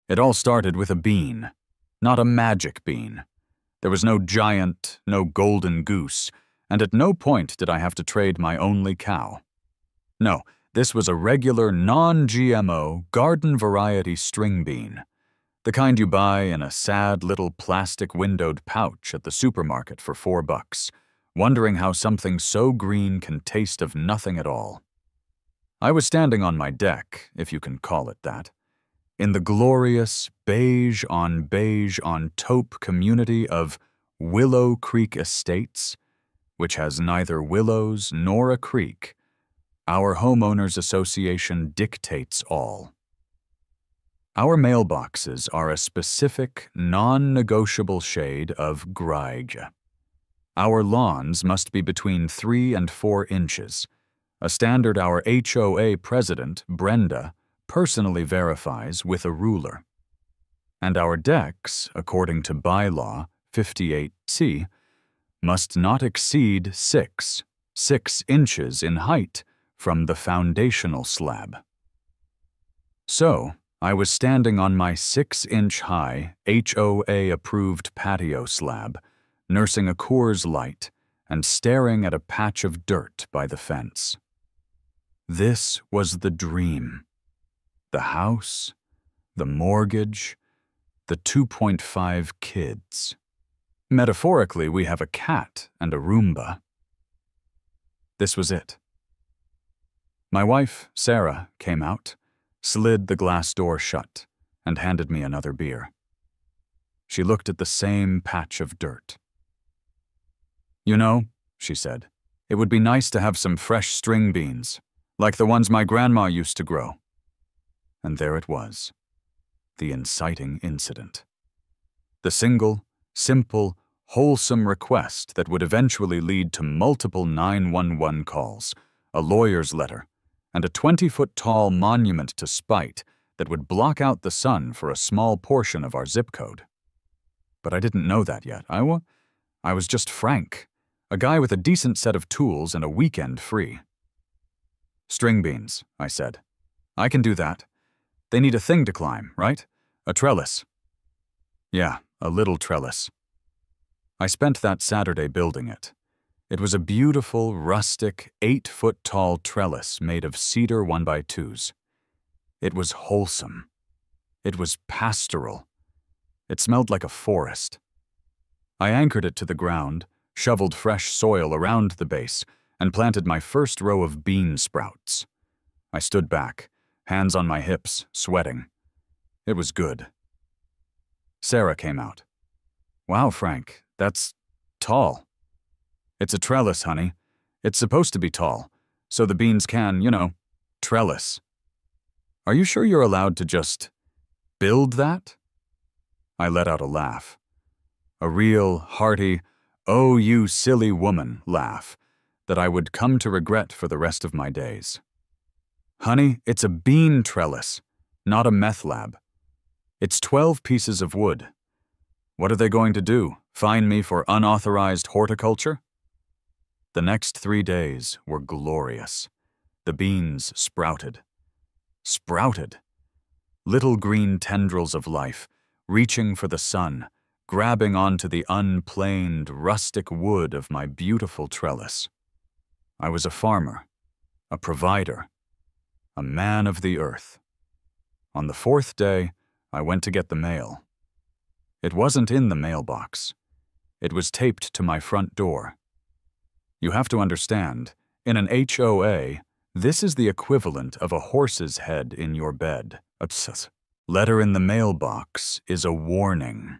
It all started with a bean, not a magic bean. There was no giant, no golden goose, and at no point did I have to trade my only cow. No, this was a regular non-GMO garden variety string bean, the kind you buy in a sad little plastic windowed pouch at the supermarket for $4, wondering how something so green can taste of nothing at all. I was standing on my deck, if you can call it that, in the glorious beige on taupe community of Willow Creek Estates, which has neither willows nor a creek. Our homeowners association dictates all. Our mailboxes are a specific, non-negotiable shade of greige. Our lawns must be between 3 and 4 inches, a standard our HOA president, Brenda, personally verifies with a ruler. And our decks, according to bylaw 58C, must not exceed 6 inches in height from the foundational slab. So, I was standing on my 6-inch-high, HOA-approved patio slab, nursing a Coors Light and staring at a patch of dirt by the fence. This was the dream. The house, the mortgage, the 2.5 kids. Metaphorically, we have a cat and a Roomba. This was it. My wife, Sarah, came out, slid the glass door shut, and handed me another beer. She looked at the same patch of dirt. "You know," she said, "it would be nice to have some fresh string beans, like the ones my grandma used to grow." And there it was, the inciting incident. The single, simple, wholesome request that would eventually lead to multiple 911 calls, a lawyer's letter, and a 20-foot-tall monument to spite that would block out the sun for a small portion of our zip code. But I didn't know that yet. I was just Frank, a guy with a decent set of tools and a weekend free. "String beans," I said. "I can do that. They need a thing to climb, right? A trellis." "Yeah, a little trellis." I spent that Saturday building it. It was a beautiful, rustic, 8-foot-tall trellis made of cedar 1x2s. It was wholesome. It was pastoral. It smelled like a forest. I anchored it to the ground, shoveled fresh soil around the base, and planted my first row of bean sprouts. I stood back, hands on my hips, sweating. It was good. Sarah came out. "Wow, Frank, that's tall." "It's a trellis, honey. It's supposed to be tall, so the beans can, trellis." "Are you sure you're allowed to just build that?" I let out a laugh. A real, hearty, "oh, you silly woman" laugh that I would come to regret for the rest of my days. "Honey, it's a bean trellis, not a meth lab. It's 12 pieces of wood. What are they going to do, fine me for unauthorized horticulture?" The next 3 days were glorious. The beans sprouted. Sprouted. Little green tendrils of life, reaching for the sun, grabbing onto the unplaned, rustic wood of my beautiful trellis. I was a farmer, a provider, a man of the earth. On the 4th day, I went to get the mail. It wasn't in the mailbox. It was taped to my front door. You have to understand, in an HOA, this is the equivalent of a horse's head in your bed. A letter in the mailbox is a warning.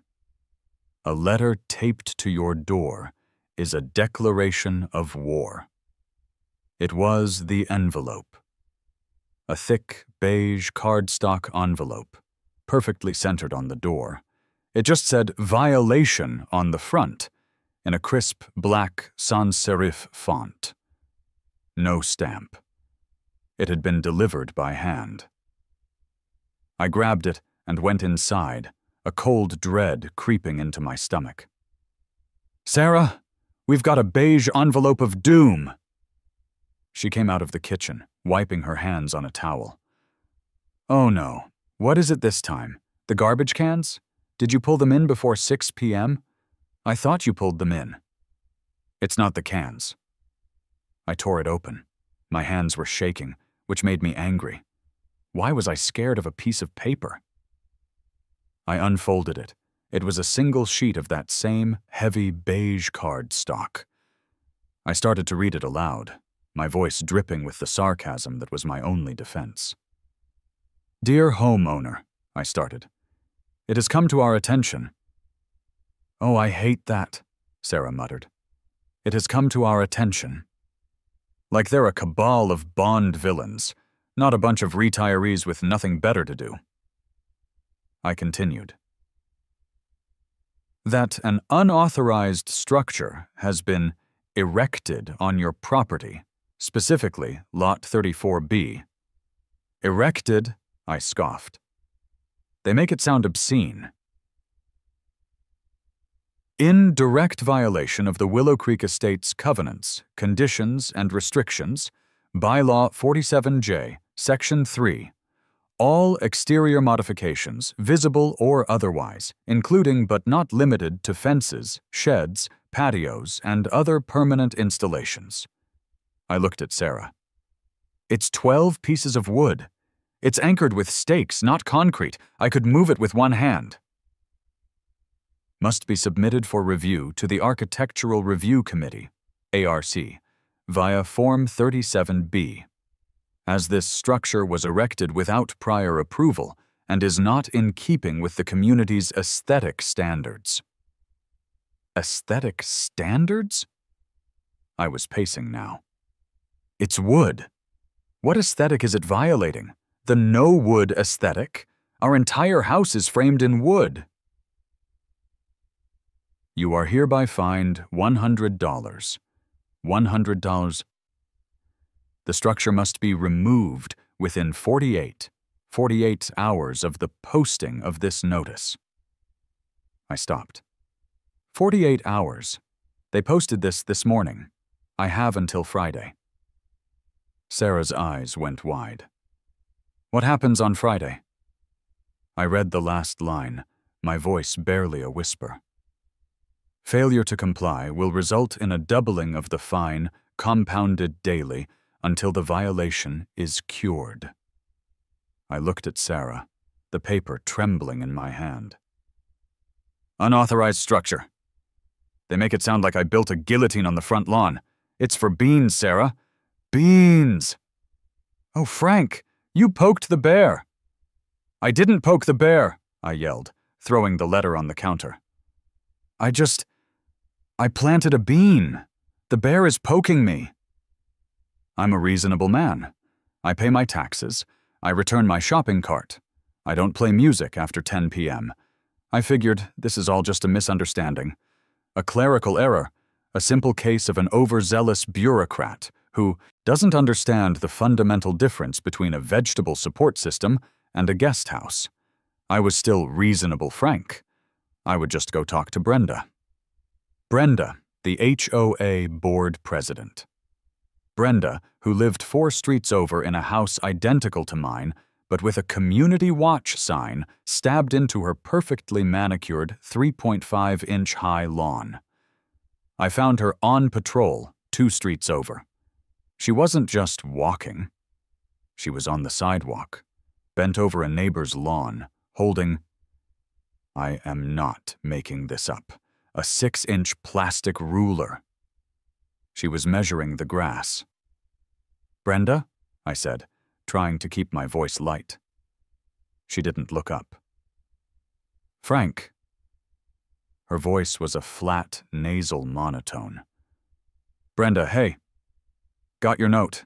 A letter taped to your door is a declaration of war. It was the envelope. A thick, beige cardstock envelope, perfectly centered on the door. It just said "violation" on the front, in a crisp black sans serif font. No stamp. It had been delivered by hand. I grabbed it and went inside, a cold dread creeping into my stomach. "Sarah, we've got a beige envelope of doom." She came out of the kitchen, wiping her hands on a towel. "Oh no, what is it this time? The garbage cans? Did you pull them in before 6 p.m.? I thought you pulled them in. It's not the cans. I tore it open. My hands were shaking, which made me angry. Why was I scared of a piece of paper? I unfolded it. It was a single sheet of that same heavy beige card stock. I started to read it aloud, my voice dripping with the sarcasm that was my only defense. Dear homeowner, I started. It has come to our attention. Oh, I hate that, Sarah muttered. It has come to our attention. Like they're a cabal of Bond villains, not a bunch of retirees with nothing better to do. I continued. That an unauthorized structure has been erected on your property, specifically Lot 34B. Erected, I scoffed. They make it sound obscene. In direct violation of the Willow Creek Estate's covenants, conditions, and restrictions, Bylaw 47J, Section 3, all exterior modifications, visible or otherwise, including but not limited to fences, sheds, patios, and other permanent installations. I looked at Sarah. It's 12 pieces of wood. It's anchored with stakes, not concrete. I could move it with one hand. Must be submitted for review to the Architectural Review Committee, ARC, via Form 37B. As this structure was erected without prior approval and is not in keeping with the community's aesthetic standards. Aesthetic standards? I was pacing now. It's wood. What aesthetic is it violating? The no-wood aesthetic? Our entire house is framed in wood. You are hereby fined $100. $100. The structure must be removed within 48 hours of the posting of this notice. I stopped. 48 hours. They posted this morning. I have until Friday. Sarah's eyes went wide. What happens on Friday? I read the last line, my voice barely a whisper. Failure to comply will result in a doubling of the fine, compounded daily, until the violation is cured. I looked at Sarah, the paper trembling in my hand. Unauthorized structure. They make it sound like I built a guillotine on the front lawn. It's for beans, Sarah. Beans! Oh, Frank, you poked the bear. I didn't poke the bear, I yelled, throwing the letter on the counter. I planted a bean. The bear is poking me. I'm a reasonable man. I pay my taxes. I return my shopping cart. I don't play music after 10 p.m. I figured this is all just a misunderstanding. A clerical error, a simple case of an overzealous bureaucrat who doesn't understand the fundamental difference between a vegetable support system and a guest house. I was still reasonable Frank. I would just go talk to Brenda. Brenda, the HOA board president. Brenda, who lived 4 streets over in a house identical to mine, but with a community watch sign stabbed into her perfectly manicured 3.5-inch high lawn. I found her on patrol 2 streets over. She wasn't just walking. She was on the sidewalk, bent over a neighbor's lawn, holding, I am not making this up, a 6-inch plastic ruler. She was measuring the grass. Brenda? I said, trying to keep my voice light. She didn't look up. Frank. Her voice was a flat, nasal monotone. Brenda, hey. Got your note.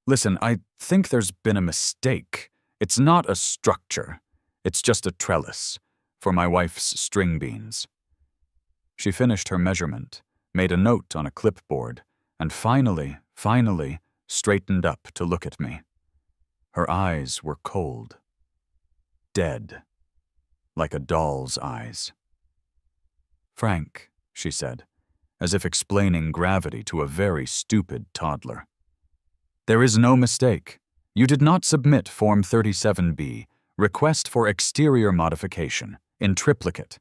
Listen, I think there's been a mistake. It's not a structure. It's just a trellis for my wife's string beans. She finished her measurement, made a note on a clipboard, and finally, straightened up to look at me. Her eyes were cold. Dead. Like a doll's eyes. Frank, she said, as if explaining gravity to a very stupid toddler. There is no mistake. You did not submit Form 37B, request for exterior modification, in triplicate,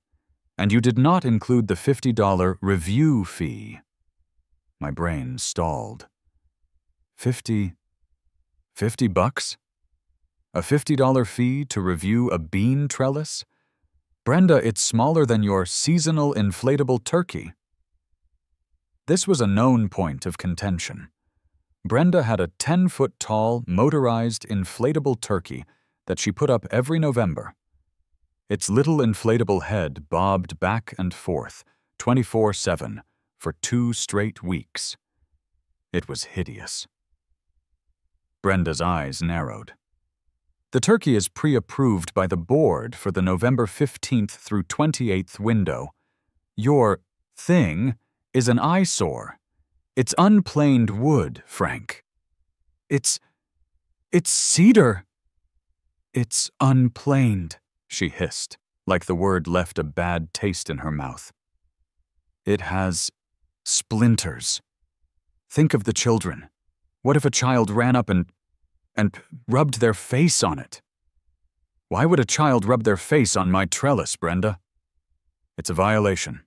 and you did not include the $50 review fee. My brain stalled. 50 bucks? A $50 fee to review a bean trellis? Brenda, it's smaller than your seasonal inflatable turkey. This was a known point of contention. Brenda had a 10-foot-tall, motorized, inflatable turkey that she put up every November. Its little inflatable head bobbed back and forth, 24/7, for 2 straight weeks. It was hideous. Brenda's eyes narrowed. The turkey is pre-approved by the board for the November 15th through 28th window. Your thing is an eyesore. It's unplaned wood, Frank. It's cedar. It's unplaned, she hissed, like the word left a bad taste in her mouth. It has splinters. Think of the children. What if a child ran up and rubbed their face on it? Why would a child rub their face on my trellis, Brenda? It's a violation.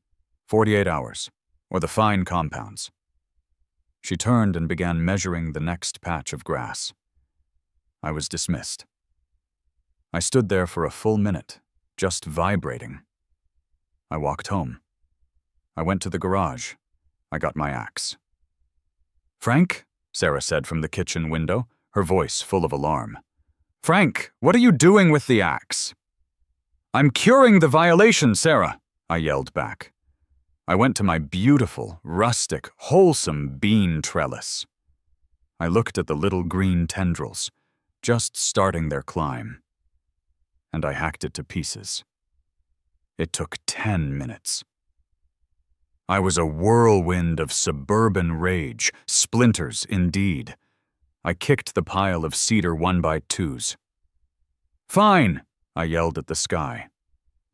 48 hours, or the fine compounds. She turned and began measuring the next patch of grass. I was dismissed. I stood there for a full minute, just vibrating. I walked home. I went to the garage. I got my axe. Frank, Sarah said from the kitchen window, her voice full of alarm. Frank, what are you doing with the axe? I'm curing the violation, Sarah, I yelled back. I went to my beautiful, rustic, wholesome bean trellis. I looked at the little green tendrils, just starting their climb, and I hacked it to pieces. It took 10 minutes. I was a whirlwind of suburban rage, splinters indeed. I kicked the pile of cedar 1x2s. Fine, I yelled at the sky.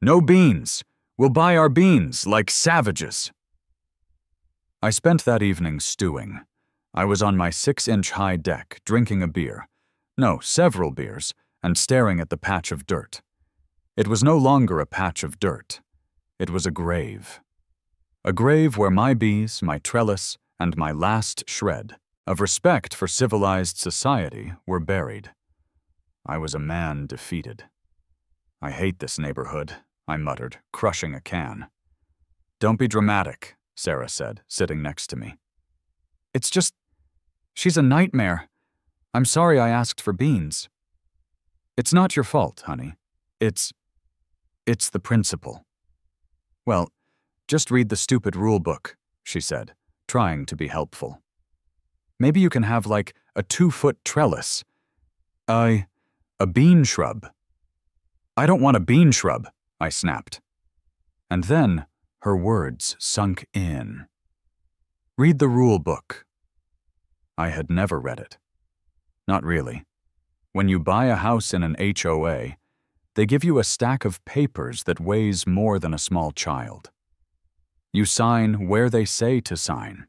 No beans. We'll buy our beans like savages. I spent that evening stewing. I was on my 6-inch high deck, drinking a beer. No, several beers, and staring at the patch of dirt. It was no longer a patch of dirt. It was a grave. A grave where my bees, my trellis, and my last shred of respect for civilized society were buried. I was a man defeated. I hate this neighborhood, I muttered, crushing a can. Don't be dramatic, Sarah said, sitting next to me. It's just, she's a nightmare. I'm sorry I asked for beans. It's not your fault, honey. It's the principle. Well, just read the stupid rule book, she said, trying to be helpful. Maybe you can have like a 2-foot trellis. A bean shrub. I don't want a bean shrub, I snapped. And then her words sunk in. Read the rule book. I had never read it. Not really. When you buy a house in an HOA, they give you a stack of papers that weighs more than a small child. You sign where they say to sign.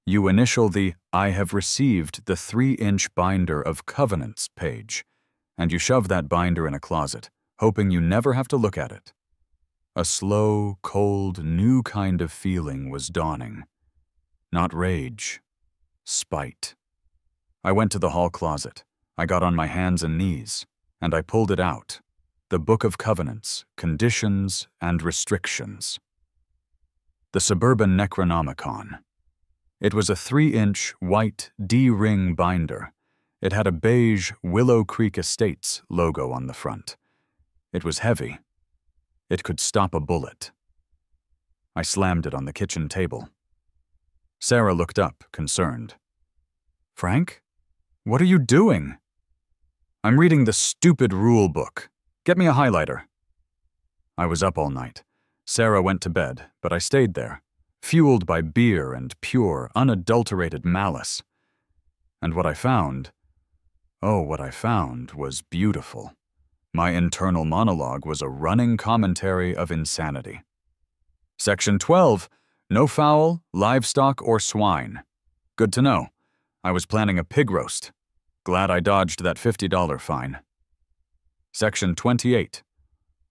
You initial the I have received the 3-inch binder of covenants page, and you shove that binder in a closet, hoping you never have to look at it. A slow, cold, new kind of feeling was dawning. Not rage, spite. I went to the hall closet. I got on my hands and knees, and I pulled it out. The Book of Covenants, Conditions, and Restrictions. The Suburban Necronomicon. It was a 3-inch, white, D-ring binder. It had a beige Willow Creek Estates logo on the front. It was heavy. It could stop a bullet. I slammed it on the kitchen table. Sarah looked up, concerned. Frank? What are you doing? I'm reading the stupid rule book. Get me a highlighter. I was up all night. Sarah went to bed, but I stayed there, fueled by beer and pure, unadulterated malice. And what I found was beautiful. My internal monologue was a running commentary of insanity. Section 12, no fowl, livestock, or swine. Good to know. I was planning a pig roast. Glad I dodged that $50 fine. Section 28.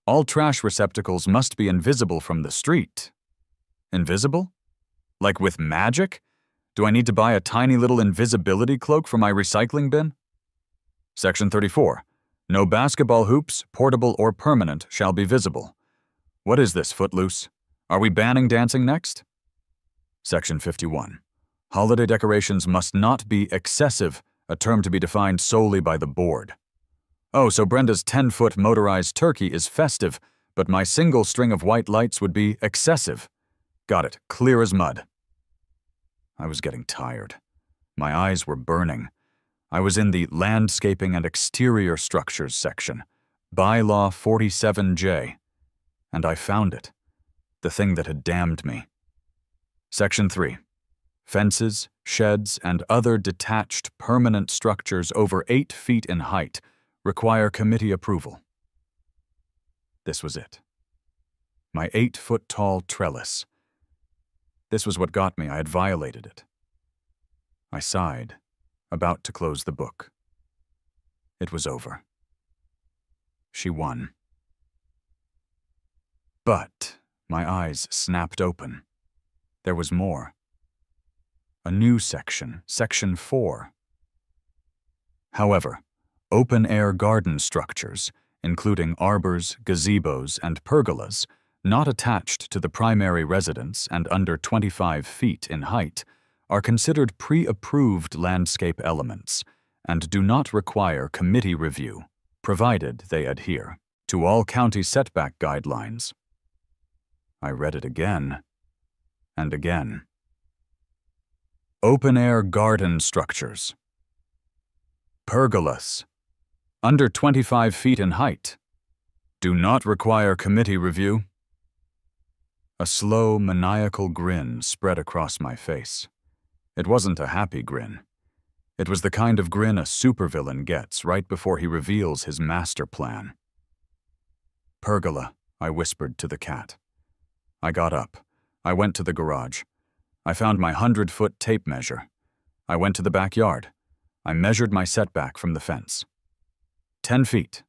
All trash receptacles must be invisible from the street. Invisible? Like with magic? Do I need to buy a tiny little invisibility cloak for my recycling bin? Section 34. No basketball hoops, portable or permanent, shall be visible. What is this, Footloose? Are we banning dancing next? Section 51. Holiday decorations must not be excessive, a term to be defined solely by the board. Oh, so Brenda's 10-foot motorized turkey is festive, but my single string of white lights would be excessive. Got it, clear as mud. I was getting tired. My eyes were burning. I was in the Landscaping and Exterior Structures section, Bylaw 47J, and I found it, the thing that had damned me. Section 3. Fences, sheds, and other detached permanent structures over 8 feet in height require committee approval. This was it. My 8-foot-tall trellis. This was what got me. I had violated it. I sighed, about to close the book. It was over. She won. But my eyes snapped open. There was more. A new section, Section 4. However, open-air garden structures, including arbors, gazebos, and pergolas, not attached to the primary residence and under 25 feet in height, are considered pre-approved landscape elements and do not require committee review, provided they adhere to all county setback guidelines. I read it again and again. Open-air garden structures. Pergolas, under 25 feet in height, do not require committee review. A slow, maniacal grin spread across my face. It wasn't a happy grin. It was the kind of grin a supervillain gets right before he reveals his master plan. Pergola, I whispered to the cat. I got up. I went to the garage. I found my 100-foot tape measure. I went to the backyard. I measured my setback from the fence. 10 feet.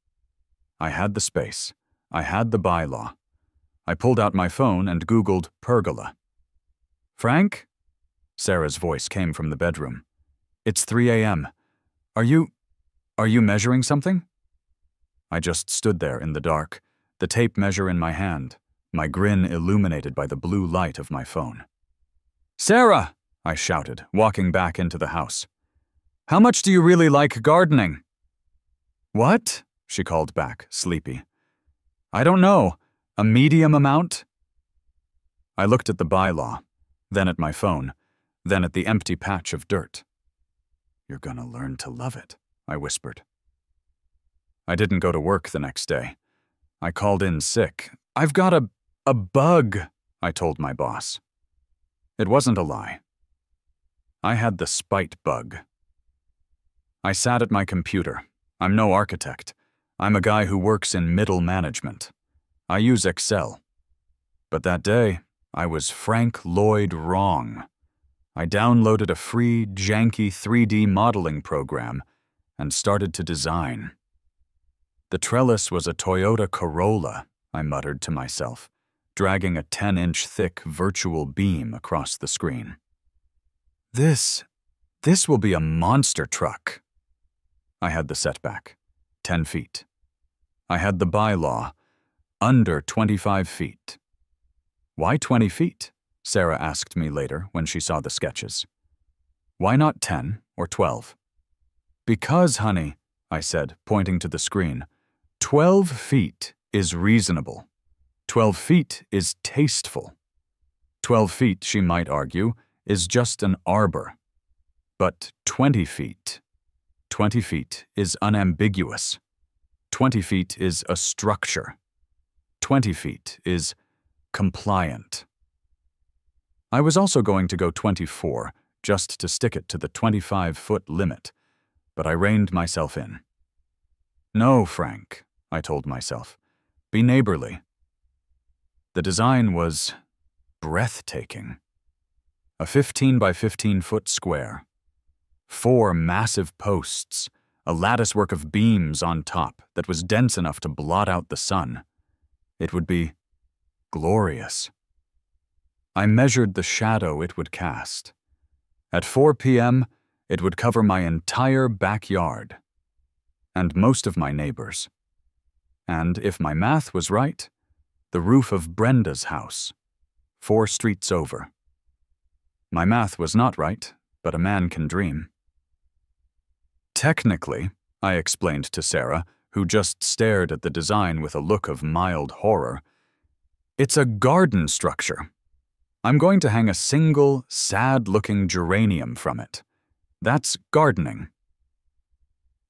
I had the space. I had the bylaw. I pulled out my phone and Googled pergola. Frank? Sarah's voice came from the bedroom. It's 3 a.m. Are you measuring something? I just stood there in the dark, the tape measure in my hand, my grin illuminated by the blue light of my phone. Sarah! I shouted, walking back into the house. How much do you really like gardening? What? She called back, sleepy. I don't know. A medium amount? I looked at the bylaw, then at my phone, then at the empty patch of dirt. You're gonna learn to love it, I whispered. I didn't go to work the next day. I called in sick. I've got a bug, I told my boss. It wasn't a lie. I had the spite bug. I sat at my computer. I'm no architect. I'm a guy who works in middle management. I use Excel. But that day, I was Frank Lloyd wrong. I downloaded a free, janky 3D modeling program and started to design. The trellis was a Toyota Corolla, I muttered to myself, dragging a 10-inch thick virtual beam across the screen. This will be a monster truck. I had the setback, 10 feet. I had the bylaw, under 25 feet. Why 20 feet? Sarah asked me later when she saw the sketches. Why not 10 or 12? Because, honey, I said, pointing to the screen, 12 feet is reasonable. 12 feet is tasteful. 12 feet, she might argue, is just an arbor. But 20 feet is unambiguous. 20 feet is a structure. 20 feet is compliant. I was also going to go 24, just to stick it to the 25-foot limit, but I reined myself in. No, Frank, I told myself. Be neighborly. The design was breathtaking. A 15 by 15-foot square. 4 massive posts, a latticework of beams on top that was dense enough to blot out the sun. It would be glorious. I measured the shadow it would cast. At 4 p.m., it would cover my entire backyard and most of my neighbors. And if my math was right, the roof of Brenda's house, 4 streets over. My math was not right, but a man can dream. Technically, I explained to Sarah, who just stared at the design with a look of mild horror, it's a garden structure. I'm going to hang a single, sad-looking geranium from it. That's gardening.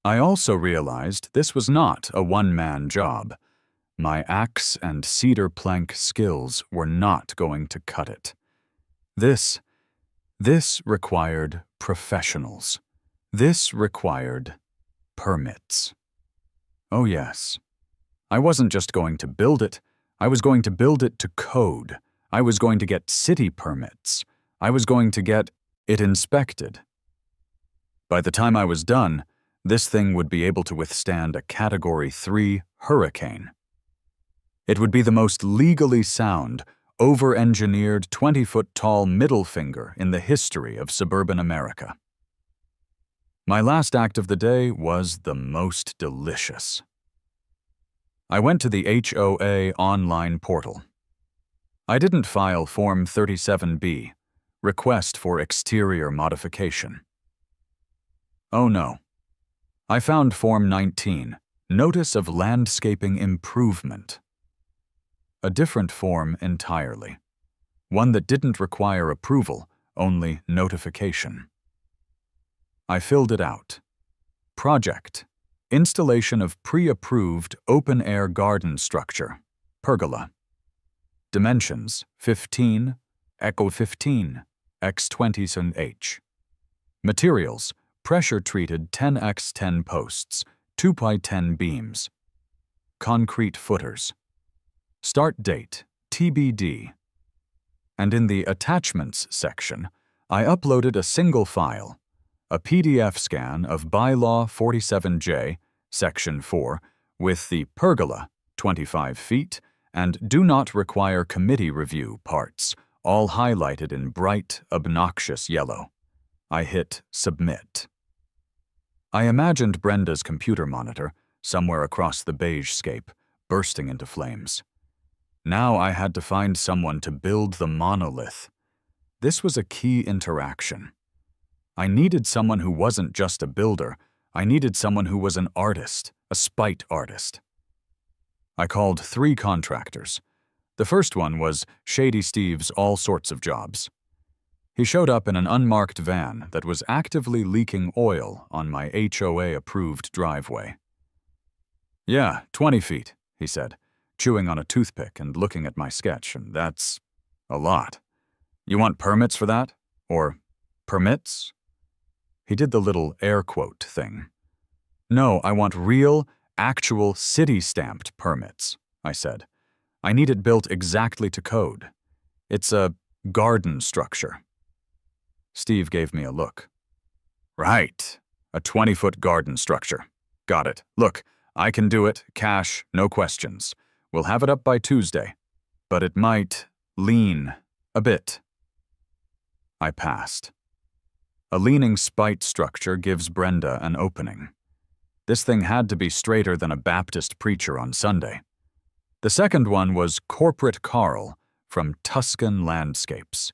I also realized this was not a one-man job. My axe and cedar plank skills were not going to cut it. This required professionals. This required permits. Oh yes. I wasn't just going to build it, I was going to build it to code. I was going to get city permits. I was going to get it inspected. By the time I was done, this thing would be able to withstand a Category 3 hurricane. It would be the most legally sound, over-engineered 20-foot-tall middle finger in the history of suburban America. My last act of the day was the most delicious. I went to the HOA online portal. I didn't file Form 37B, Request for Exterior Modification. Oh no. I found Form 19, Notice of Landscaping Improvement. A different form entirely. One that didn't require approval, only notification. I filled it out. Project: Installation of pre-approved open-air garden structure, Pergola. Dimensions: 15, Echo 15, x 20h. Materials: pressure-treated 10x10 posts, 2x10 beams. Concrete footers. Start date: TBD. And in the Attachments section, I uploaded a single file, a PDF scan of Bylaw 47J, Section 4, with the Pergola, 25 feet, and Do Not Require Committee Review parts, all highlighted in bright, obnoxious yellow. I hit Submit. I imagined Brenda's computer monitor, somewhere across the beige scape, bursting into flames. Now I had to find someone to build the monolith. This was a key interaction. I needed someone who wasn't just a builder. I needed someone who was an artist, a spite artist. I called 3 contractors. The first one was Shady Steve's All Sorts of Jobs. He showed up in an unmarked van that was actively leaking oil on my HOA-approved driveway. Yeah, 20 feet, he said, chewing on a toothpick and looking at my sketch, and that's a lot. You want permits for that? Or permits? He did the little air quote thing. No, I want real, actual city-stamped permits, I said. I need it built exactly to code. It's a garden structure. Steve gave me a look. Right, a 20-foot garden structure. Got it. Look, I can do it, cash, no questions. We'll have it up by Tuesday. But it might lean a bit. I passed. A leaning spite structure gives Brenda an opening. This thing had to be straighter than a Baptist preacher on Sunday. The second one was Corporate Carl from Tuscan Landscapes.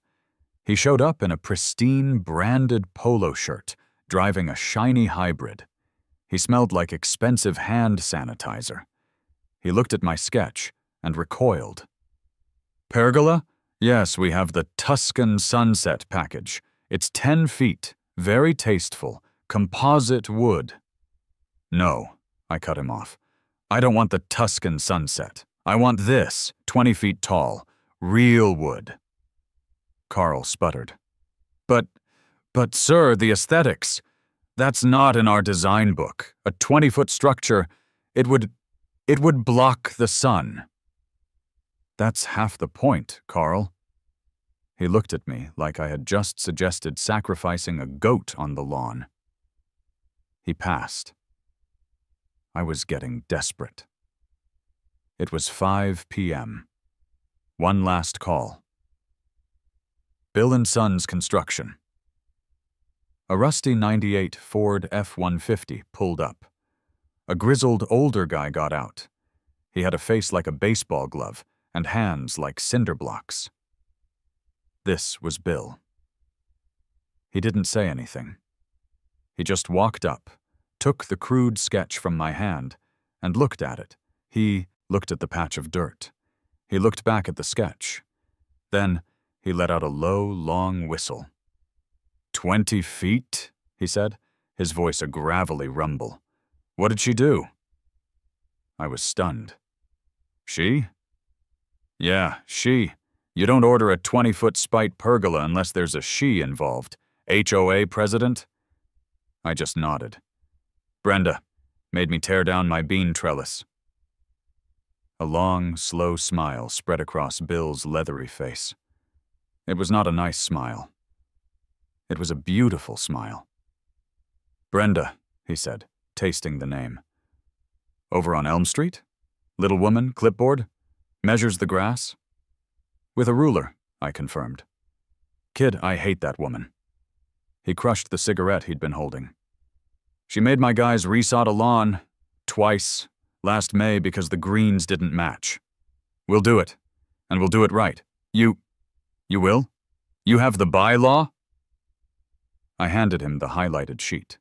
He showed up in a pristine branded polo shirt, driving a shiny hybrid. He smelled like expensive hand sanitizer. He looked at my sketch and recoiled. Pergola? Yes, we have the Tuscan Sunset package. It's 10 feet, very tasteful, composite wood. No, I cut him off. I don't want the Tuscan Sunset. I want this, 20 feet tall, real wood. Carl sputtered. But sir, the aesthetics. That's not in our design book. A 20-foot structure, it would block the sun. That's half the point, Carl. He looked at me like I had just suggested sacrificing a goat on the lawn. He passed. I was getting desperate. It was 5 p.m. One last call. Bill & Sons Construction. A rusty '98 Ford F-150 pulled up. A grizzled older guy got out. He had a face like a baseball glove and hands like cinder blocks. This was Bill. He didn't say anything. He just walked up, took the crude sketch from my hand, and looked at it. He looked at the patch of dirt. He looked back at the sketch. Then he let out a low, long whistle. 20 feet, he said, his voice a gravelly rumble. What did she do? I was stunned. She? Yeah, she. You don't order a 20-foot spite pergola unless there's a she involved. HOA president? I just nodded. Brenda made me tear down my bean trellis. A long, slow smile spread across Bill's leathery face. It was not a nice smile. It was a beautiful smile. Brenda, he said, tasting the name. Over on Elm Street? Little woman, clipboard? Measures the grass? With a ruler, I confirmed. Kid, I hate that woman. He crushed the cigarette he'd been holding. She made my guys resod a lawn twice last May because the greens didn't match. We'll do it, and we'll do it right. You will? You have the bylaw? I handed him the highlighted sheet.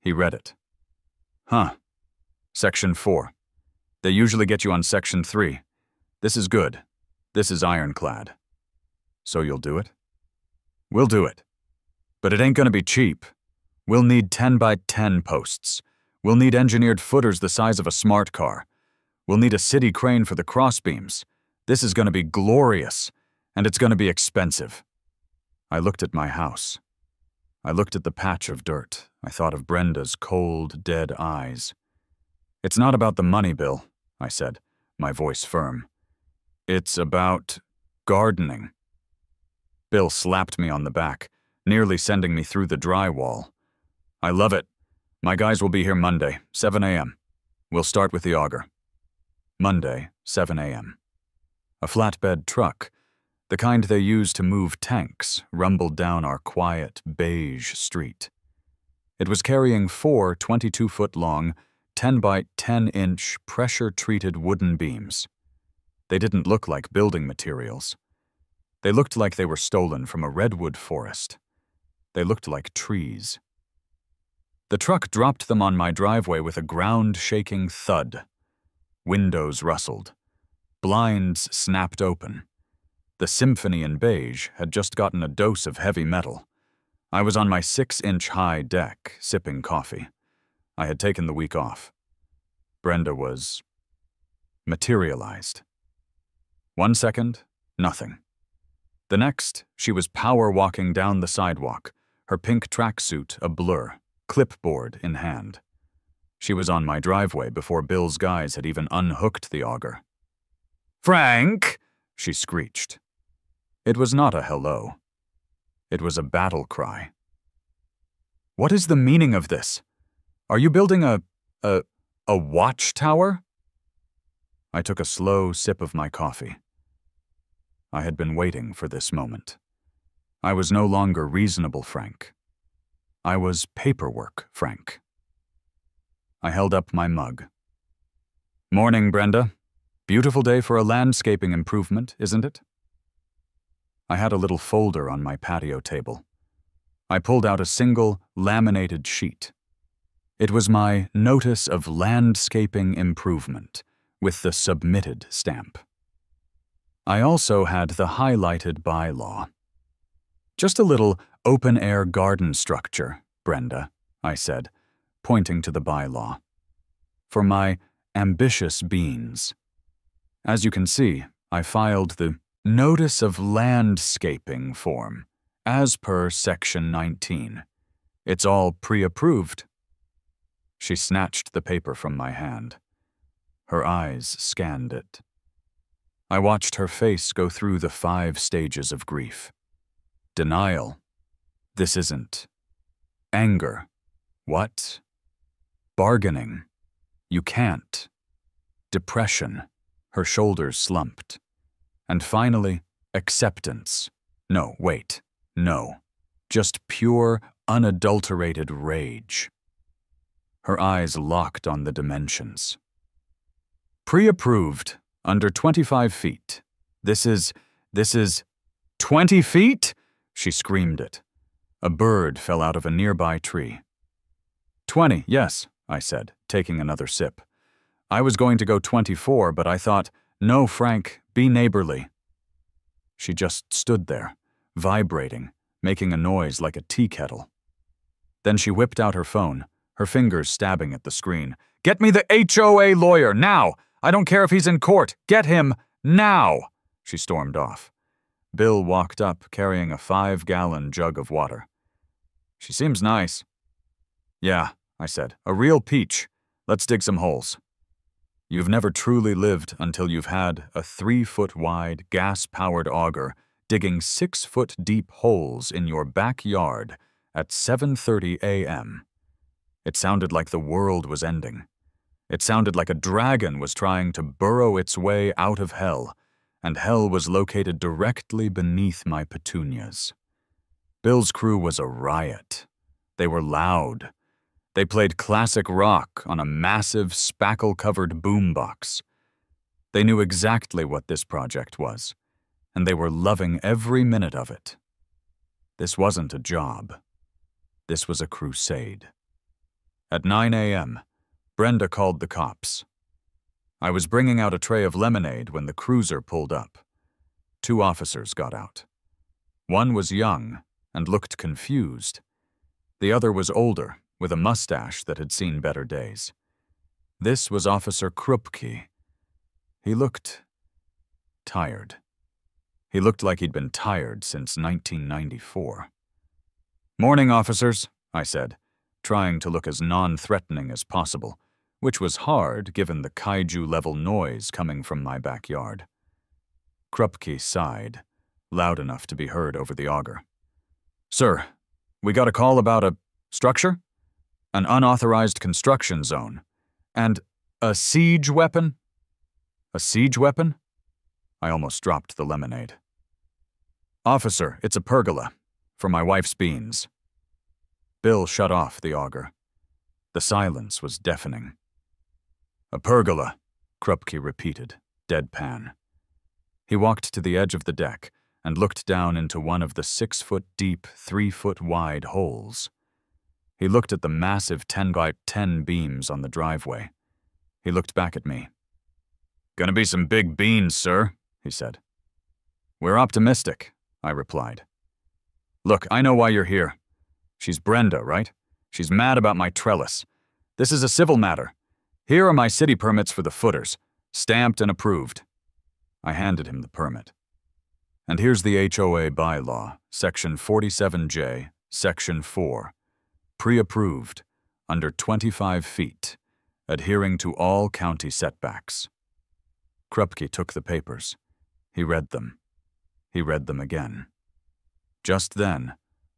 He read it. Huh. Section 4. They usually get you on Section 3. This is good. This is ironclad. So you'll do it? We'll do it. But it ain't gonna be cheap. We'll need 10 by 10 posts. We'll need engineered footers the size of a smart car. We'll need a city crane for the crossbeams. This is gonna be glorious, and it's gonna be expensive. I looked at my house. I looked at the patch of dirt. I thought of Brenda's cold, dead eyes. It's not about the money, Bill, I said, my voice firm. It's about gardening. Bill slapped me on the back, nearly sending me through the drywall. I love it. My guys will be here Monday, 7 a.m. We'll start with the auger. Monday, 7 a.m. A flatbed truck, the kind they use to move tanks, rumbled down our quiet, beige street. It was carrying 4 22-foot-long, 10 by 10-inch, pressure-treated wooden beams. They didn't look like building materials. They looked like they were stolen from a redwood forest. They looked like trees. The truck dropped them on my driveway with a ground-shaking thud. Windows rustled. Blinds snapped open. The symphony in beige had just gotten a dose of heavy metal. I was on my 6-inch high deck, sipping coffee. I had taken the week off. Brenda was materialized. 1 second, nothing. The next, she was power-walking down the sidewalk, her pink tracksuit a blur, clipboard in hand. She was on my driveway before Bill's guys had even unhooked the auger. "Frank!" she screeched. It was not a hello. It was a battle cry. What is the meaning of this? Are you building a watchtower? I took a slow sip of my coffee. I had been waiting for this moment. I was no longer reasonable Frank. I was paperwork Frank. I held up my mug. Morning, Brenda. Beautiful day for a landscaping improvement, isn't it? I had a little folder on my patio table. I pulled out a single laminated sheet. It was my notice of landscaping improvement with the submitted stamp. I also had the highlighted bylaw. Just a little open-air garden structure, Brenda, I said, pointing to the bylaw. For my ambitious beans. As you can see, I filed the Notice of Landscaping form, as per Section 19. It's all pre-approved. She snatched the paper from my hand. Her eyes scanned it. I watched her face go through the 5 stages of grief. Denial. This isn't. Anger. What? Bargaining. You can't. Depression. Her shoulders slumped. And finally, acceptance. No, wait. No. Just pure, unadulterated rage. Her eyes locked on the dimensions. Pre-approved, under 25 feet. This is 20 feet? She screamed it. A bird fell out of a nearby tree. 20, yes, I said, taking another sip. I was going to go 24, but I thought, no, Frank, be neighborly. She just stood there, vibrating, making a noise like a tea kettle. Then she whipped out her phone, her fingers stabbing at the screen. Get me the HOA lawyer, now! I don't care if he's in court. Get him, now! She stormed off. Bill walked up, carrying a 5-gallon jug of water. She seems nice. Yeah, I said, a real peach. Let's dig some holes. You've never truly lived until you've had a 3-foot-wide, gas-powered auger digging 6-foot-deep holes in your backyard at 7:30 a.m. It sounded like the world was ending. It sounded like a dragon was trying to burrow its way out of hell, and hell was located directly beneath my petunias. Bill's crew was a riot. They were loud. They played classic rock on a massive, spackle-covered boombox. They knew exactly what this project was, and they were loving every minute of it. This wasn't a job. This was a crusade. At 9 a.m., Brenda called the cops. I was bringing out a tray of lemonade when the cruiser pulled up. 2 officers got out. One was young and looked confused. The other was older, with a mustache that had seen better days. This was Officer Krupke. He looked tired. He looked like he'd been tired since 1994. Morning, officers, I said, trying to look as non-threatening as possible, which was hard given the kaiju-level noise coming from my backyard. Krupke sighed, loud enough to be heard over the auger. Sir, we got a call about a structure? An unauthorized construction zone. And a siege weapon? A siege weapon? I almost dropped the lemonade. Officer, it's a pergola. For my wife's beans. Bill shut off the auger. The silence was deafening. A pergola, Krupke repeated, deadpan. He walked to the edge of the deck and looked down into one of the 6-foot-deep, 3-foot-wide holes. He looked at the massive 10-by-10 beams on the driveway. He looked back at me. Gonna be some big beans, sir, he said. We're optimistic, I replied. Look, I know why you're here. She's Brenda, right? She's mad about my trellis. This is a civil matter. Here are my city permits for the footers, stamped and approved. I handed him the permit. And here's the HOA bylaw, Section 47J, Section 4. Pre-approved, under 25 feet, adhering to all county setbacks. Krupke took the papers. He read them. He read them again. Just then,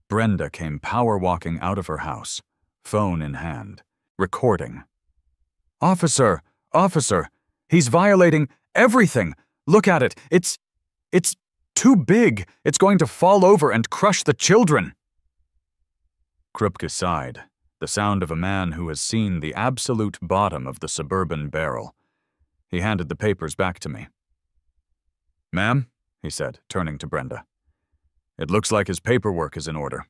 Brenda came power-walking out of her house, phone in hand, recording. Officer! Officer! He's violating everything! Look at it! It's too big! It's going to fall over and crush the children! Krupke sighed, the sound of a man who has seen the absolute bottom of the suburban barrel. He handed the papers back to me. Ma'am, he said, turning to Brenda. It looks like his paperwork is in order.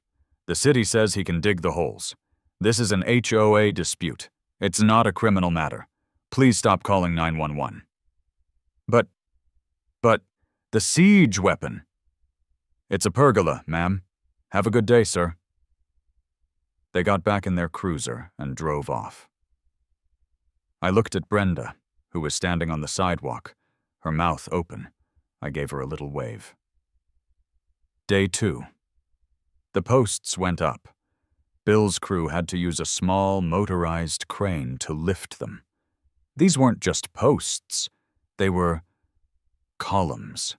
The city says he can dig the holes. This is an HOA dispute. It's not a criminal matter. Please stop calling 911. But, the siege weapon. It's a pergola, ma'am. Have a good day, sir. They got back in their cruiser and drove off. I looked at Brenda, who was standing on the sidewalk, her mouth open. I gave her a little wave. Day 2. The posts went up. Bill's crew had to use a small motorized crane to lift them. These weren't just posts. They were columns.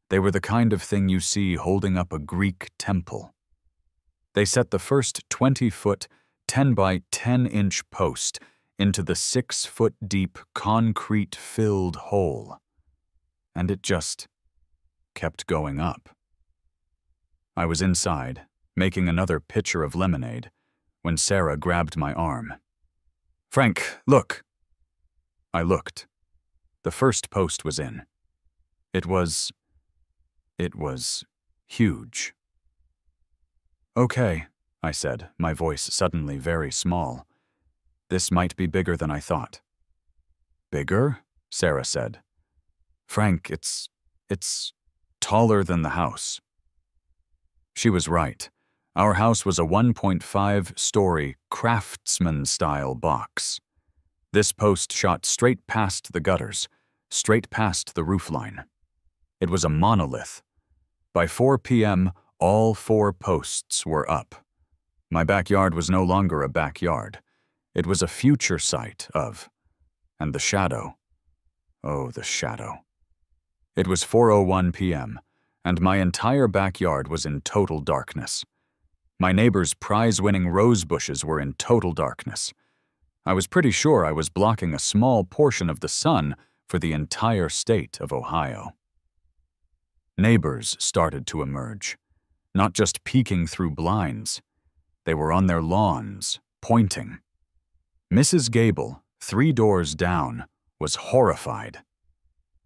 They were the kind of thing you see holding up a Greek temple. They set the first 20-foot, 10-by-10-inch post into the 6-foot-deep, concrete-filled hole. And it just kept going up. I was inside, making another pitcher of lemonade, when Sarah grabbed my arm. "Frank, look!" I looked. The first post was in. It was huge. "Okay," I said, my voice suddenly very small. "This might be bigger than I thought." "Bigger?" Sarah said. "Frank, it's taller than the house." She was right. Our house was a 1.5-story craftsman-style box. This post shot straight past the gutters, straight past the roofline. It was a monolith. By 4 p.m., all 4 posts were up. My backyard was no longer a backyard. It was a future site of... And the shadow. Oh, the shadow. It was 4:01 p.m., and my entire backyard was in total darkness. My neighbor's prize-winning rose bushes were in total darkness. I was pretty sure I was blocking a small portion of the sun for the entire state of Ohio. Neighbors started to emerge, not just peeking through blinds. They were on their lawns, pointing. Mrs. Gable, 3 doors down, was horrified.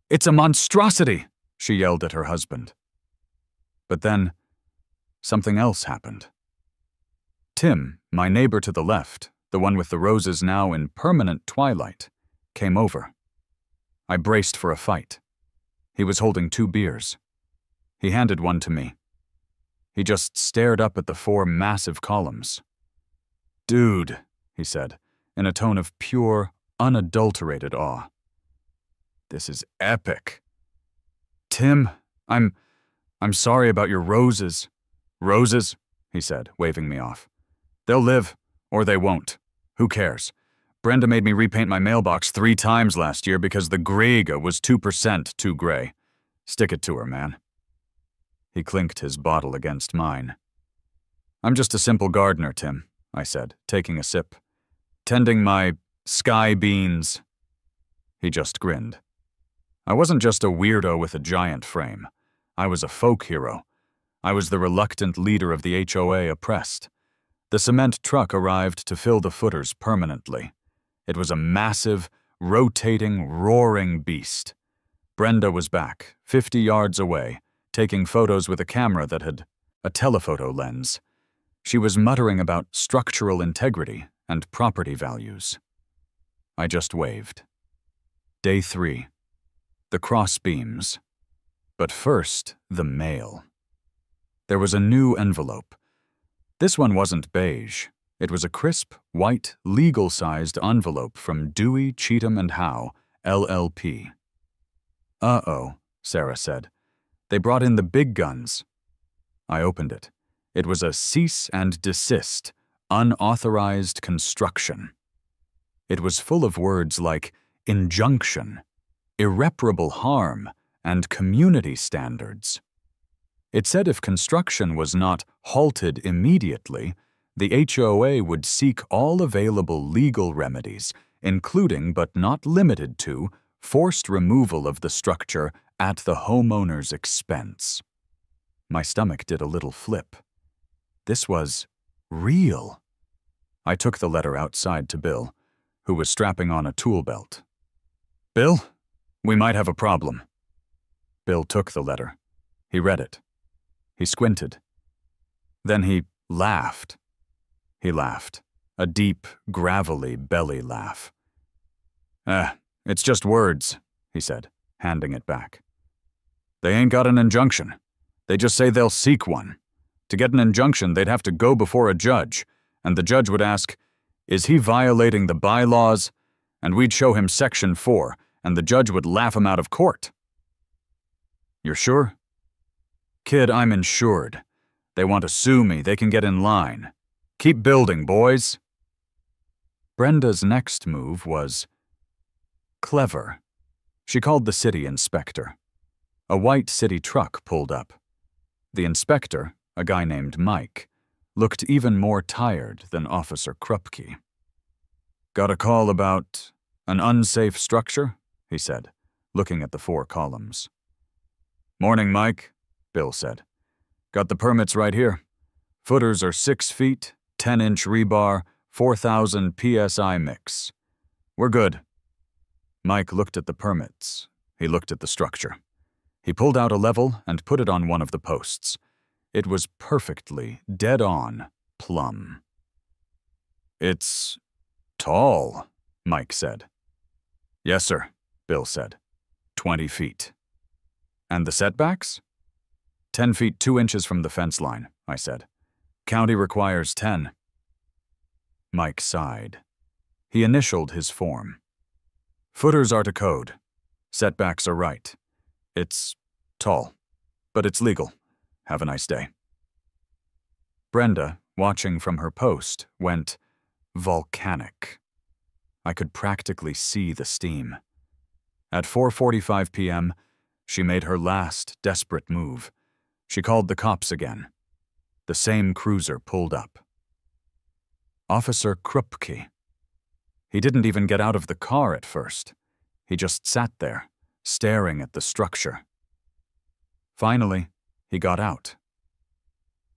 "It's a monstrosity!" she yelled at her husband. But then, something else happened. Tim, my neighbor to the left, the one with the roses now in permanent twilight, came over. I braced for a fight. He was holding 2 beers. He handed one to me. He just stared up at the 4 massive columns. "Dude," he said, in a tone of pure, unadulterated awe. "This is epic. Tim, I'm sorry about your roses." "Roses?" he said, waving me off. "They'll live, or they won't. Who cares? Brenda made me repaint my mailbox 3 times last year because the Grega was 2% too gray. Stick it to her, man." He clinked his bottle against mine. "I'm just a simple gardener, Tim," I said, taking a sip. "Tending my sky beans." He just grinned. I wasn't just a weirdo with a giant frame. I was a folk hero. I was the reluctant leader of the HOA oppressed. The cement truck arrived to fill the footers permanently. It was a massive, rotating, roaring beast. Brenda was back, 50 yards away, taking photos with a camera that had a telephoto lens. She was muttering about structural integrity and property values. I just waved. Day 3. The crossbeams. But first, the mail. There was a new envelope. This one wasn't beige. It was a crisp, white, legal-sized envelope from Dewey, Cheatham & Howe, LLP. "Uh-oh," Sarah said. "They brought in the big guns." I opened it. It was a cease and desist, unauthorized construction. It was full of words like injunction, irreparable harm, and community standards. It said if construction was not halted immediately, the HOA would seek all available legal remedies, including but not limited to forced removal of the structure at the homeowner's expense. My stomach did a little flip. This was real. I took the letter outside to Bill, who was strapping on a tool belt. "Bill, we might have a problem." Bill took the letter. He read it. He squinted. Then he laughed. He laughed, a deep, gravelly belly laugh. It's just words," he said, handing it back. "They ain't got an injunction. They just say they'll seek one. To get an injunction, they'd have to go before a judge, and the judge would ask, 'Is he violating the bylaws?' And we'd show him Section 4, and the judge would laugh him out of court." "You're sure?" "Kid, I'm insured. They want to sue me, they can get in line. Keep building, boys." Brenda's next move was clever. She called the city inspector. A white city truck pulled up. The inspector, a guy named Mike, looked even more tired than Officer Krupke. Got a call about an unsafe structure, he said, looking at the 4 columns. Morning, Mike, Bill said. Got the permits right here. Footers are 6 feet, 10-inch rebar, 4,000 PSI mix. We're good. Mike looked at the permits. He looked at the structure. He pulled out a level and put it on one of the posts. It was perfectly, dead-on, plumb. It's tall, Mike said. Yes, sir, Bill said. 20 feet. And the setbacks? 10 feet 2 inches from the fence line, I said. County requires 10. Mike sighed. He initialed his form. Footers are to code. Setbacks are right. It's tall, but it's legal. Have a nice day. Brenda, watching from her post, went volcanic. I could practically see the steam. At 4:45 p.m., she made her last desperate move. She called the cops again. The same cruiser pulled up. Officer Krupke. He didn't even get out of the car at first. He just sat there, staring at the structure. Finally, he got out.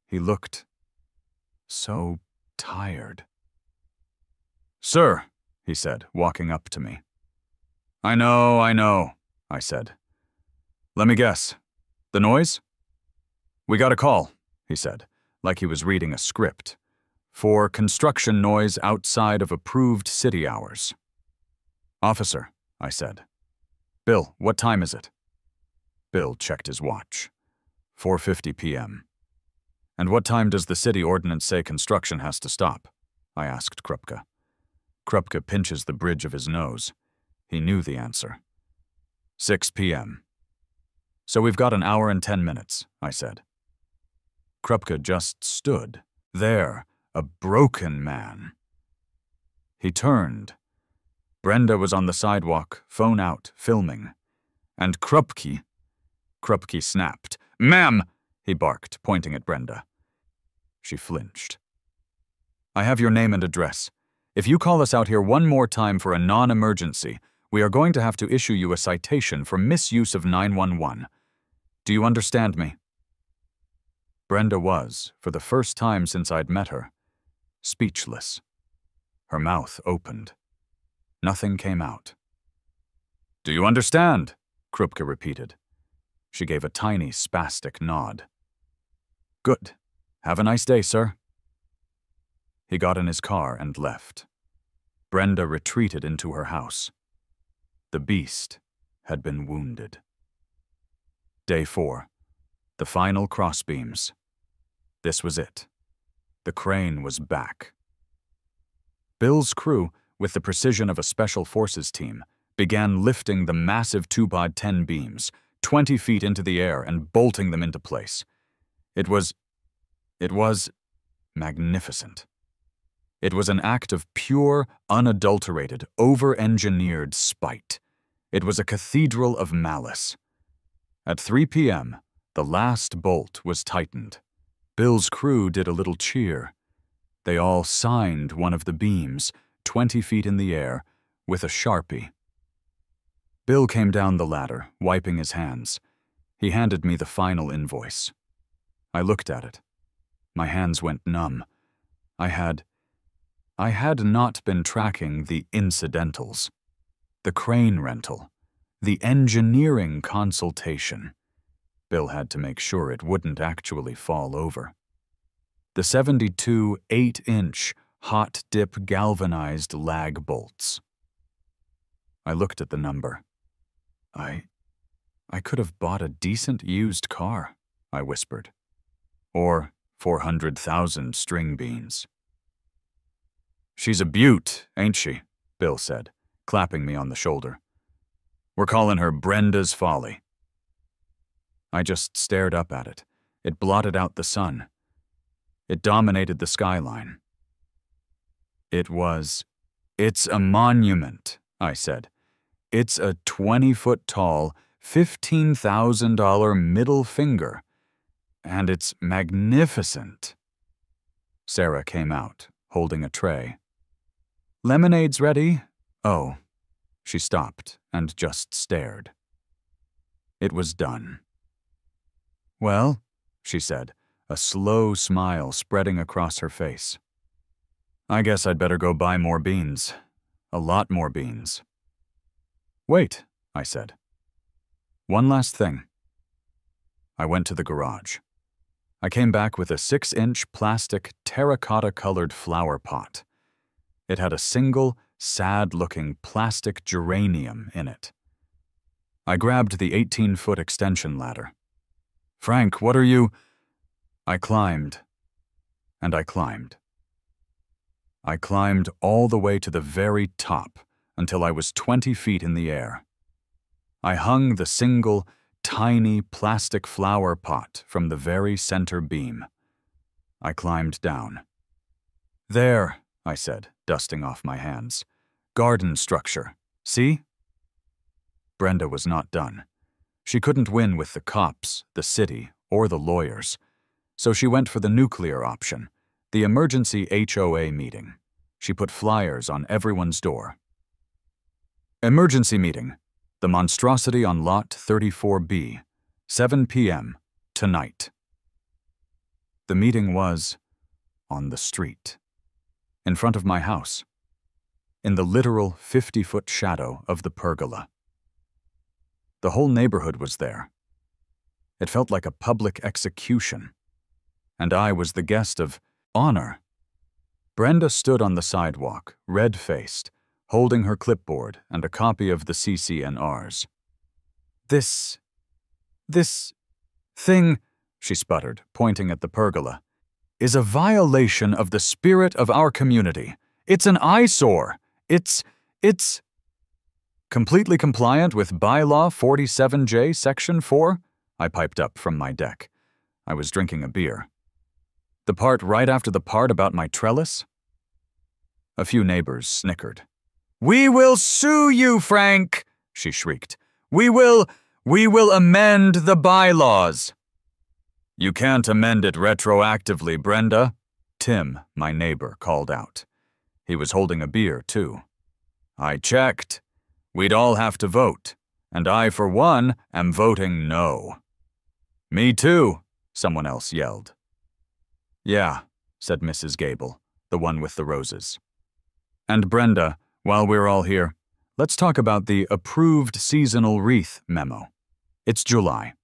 He looked so tired. Sir, he said, walking up to me. I know, I said. Let me guess. The noise? We got a call, he said, like he was reading a script, for construction noise outside of approved city hours. Officer, I said. Bill, what time is it? Bill checked his watch. 4:50 p.m. And what time does the city ordinance say construction has to stop? I asked Krupke. Krupke pinches the bridge of his nose. He knew the answer. 6 p.m. So we've got an hour and 10 minutes, I said. Krupke just stood there, a broken man. He turned. Brenda was on the sidewalk, phone out, filming. And Krupke snapped. Ma'am, he barked, pointing at Brenda. She flinched. I have your name and address. If you call us out here one more time for a non-emergency, we are going to have to issue you a citation for misuse of 911. Do you understand me? Brenda was, for the first time since I'd met her, speechless. Her mouth opened. Nothing came out. Do you understand? Krupke repeated. She gave a tiny, spastic nod. Good. Have a nice day, sir. He got in his car and left. Brenda retreated into her house. The beast had been wounded. Day 4. The final crossbeams. This was it. The crane was back. Bill's crew, with the precision of a special forces team, began lifting the massive 2x10 beams, 20 feet into the air and bolting them into place. It was magnificent. It was an act of pure, unadulterated, over-engineered spite. It was a cathedral of malice. At 3 p.m., the last bolt was tightened. Bill's crew did a little cheer. They all signed one of the beams, 20 feet in the air, with a Sharpie. Bill came down the ladder, wiping his hands. He handed me the final invoice. I looked at it. My hands went numb. I had not been tracking the incidentals, the crane rental, the engineering consultation. Bill had to make sure it wouldn't actually fall over. The 72 8-inch hot-dip galvanized lag bolts. I looked at the number. I could have bought a decent used car, I whispered. Or 400,000 string beans. She's a beaut, ain't she? Bill said, clapping me on the shoulder. We're calling her Brenda's Folly. I just stared up at it. It blotted out the sun. It dominated the skyline. It's a monument, I said. It's a 20-foot tall, $15,000 middle finger. And it's magnificent. Sarah came out, holding a tray. Lemonade's ready. Oh. She stopped and just stared. It was done. Well, she said, a slow smile spreading across her face. I guess I'd better go buy more beans. A lot more beans. Wait, I said. One last thing. I went to the garage. I came back with a 6-inch plastic terracotta-colored flower pot. It had a single, sad-looking plastic geranium in it. I grabbed the 18-foot extension ladder. Frank, what are you? I climbed, and I climbed. I climbed all the way to the very top until I was 20 feet in the air. I hung the single, tiny plastic flower pot from the very center beam. I climbed down. There, I said, dusting off my hands. Garden structure. See? Brenda was not done. She couldn't win with the cops, the city, or the lawyers. So she went for the nuclear option, the emergency HOA meeting. She put flyers on everyone's door. Emergency meeting. The monstrosity on lot 34B. 7 p.m. tonight. The meeting was on the street. In front of my house. In the literal 50-foot shadow of the pergola. The whole neighborhood was there. It felt like a public execution. And I was the guest of honor. Brenda stood on the sidewalk, red-faced, holding her clipboard and a copy of the CCNRs. This thing, she sputtered, pointing at the pergola, is a violation of the spirit of our community. It's an eyesore. It's completely compliant with Bylaw 47J, Section 4, I piped up from my deck. I was drinking a beer. The part right after the part about my trellis? A few neighbors snickered. We will sue you, Frank, she shrieked. We will amend the bylaws. You can't amend it retroactively, Brenda, Tim, my neighbor, called out. He was holding a beer, too. I checked. We'd all have to vote, and I, for one, am voting no. Me too, someone else yelled. Yeah, said Mrs. Gable, the one with the roses. And Brenda, while we're all here, let's talk about the approved seasonal wreath memo. It's July.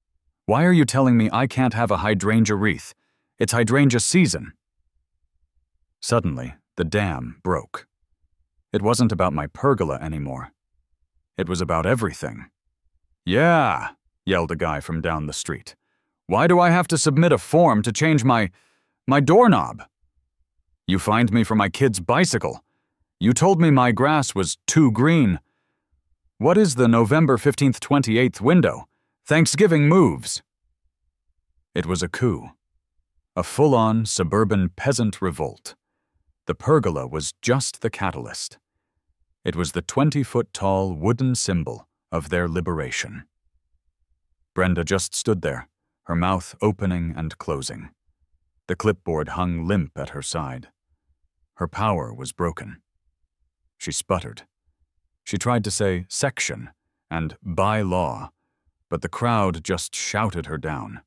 Why are you telling me I can't have a hydrangea wreath? It's hydrangea season. Suddenly, the dam broke. It wasn't about my pergola anymore. It was about everything. Yeah, yelled a guy from down the street. Why do I have to submit a form to change my doorknob? You fined me for my kid's bicycle. You told me my grass was too green. What is the November 15th, 28th window? Thanksgiving moves. It was a coup. A full-on suburban peasant revolt. The pergola was just the catalyst. It was the 20-foot-tall wooden symbol of their liberation. Brenda just stood there, her mouth opening and closing. The clipboard hung limp at her side. Her power was broken. She sputtered. She tried to say section and by law, but the crowd just shouted her down.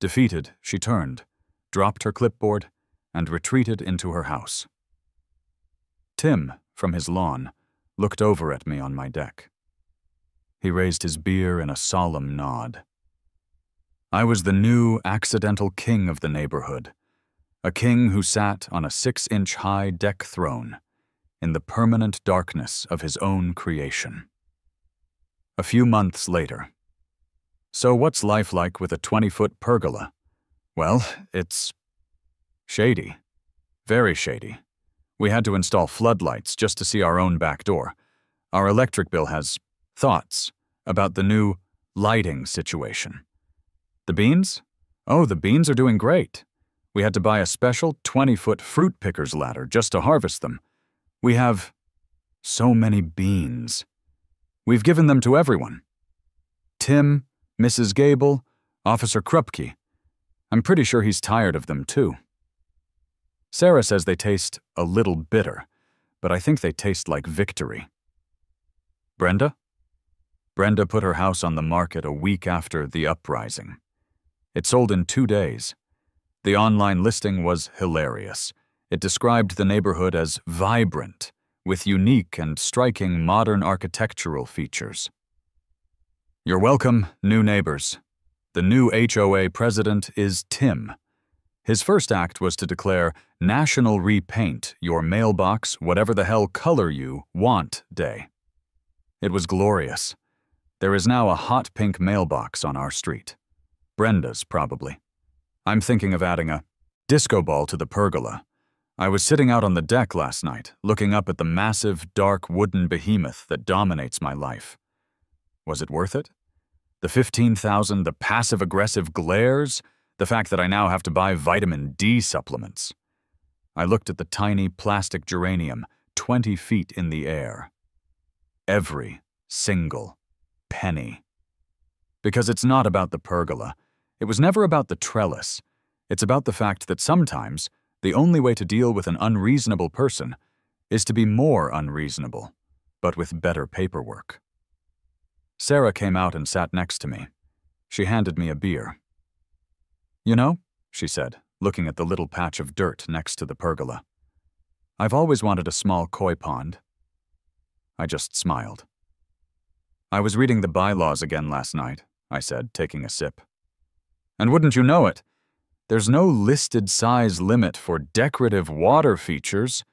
Defeated, she turned, dropped her clipboard, and retreated into her house. Tim, from his lawn, looked over at me on my deck. He raised his beer in a solemn nod. I was the new accidental king of the neighborhood, a king who sat on a 6-inch high deck throne in the permanent darkness of his own creation. A few months later. So what's life like with a 20-foot pergola? Well, it's shady. Very shady. We had to install floodlights just to see our own back door. Our electric bill has thoughts about the new lighting situation. The beans? Oh, the beans are doing great. We had to buy a special 20-foot fruit picker's ladder just to harvest them. We have so many beans. We've given them to everyone. Tim, Mrs. Gable, Officer Krupke. I'm pretty sure he's tired of them, too. Sarah says they taste a little bitter, but I think they taste like victory. Brenda? Brenda put her house on the market a week after the uprising. It sold in 2 days. The online listing was hilarious. It described the neighborhood as vibrant, with unique and striking modern architectural features. You're welcome, new neighbors. The new HOA president is Tim. His first act was to declare National Repaint Your Mailbox Whatever the Hell Color You Want Day. It was glorious. There is now a hot pink mailbox on our street. Brenda's, probably. I'm thinking of adding a disco ball to the pergola. I was sitting out on the deck last night, looking up at the massive, dark wooden behemoth that dominates my life. Was it worth it? The 15,000, the passive-aggressive glares, the fact that I now have to buy vitamin D supplements. I looked at the tiny plastic geranium 20 feet in the air. Every single penny. Because it's not about the pergola. It was never about the trellis. It's about the fact that sometimes the only way to deal with an unreasonable person is to be more unreasonable, but with better paperwork. Sarah came out and sat next to me. She handed me a beer. You know, she said, looking at the little patch of dirt next to the pergola, I've always wanted a small koi pond. I just smiled. I was reading the bylaws again last night, I said, taking a sip. And wouldn't you know it, there's no listed size limit for decorative water features.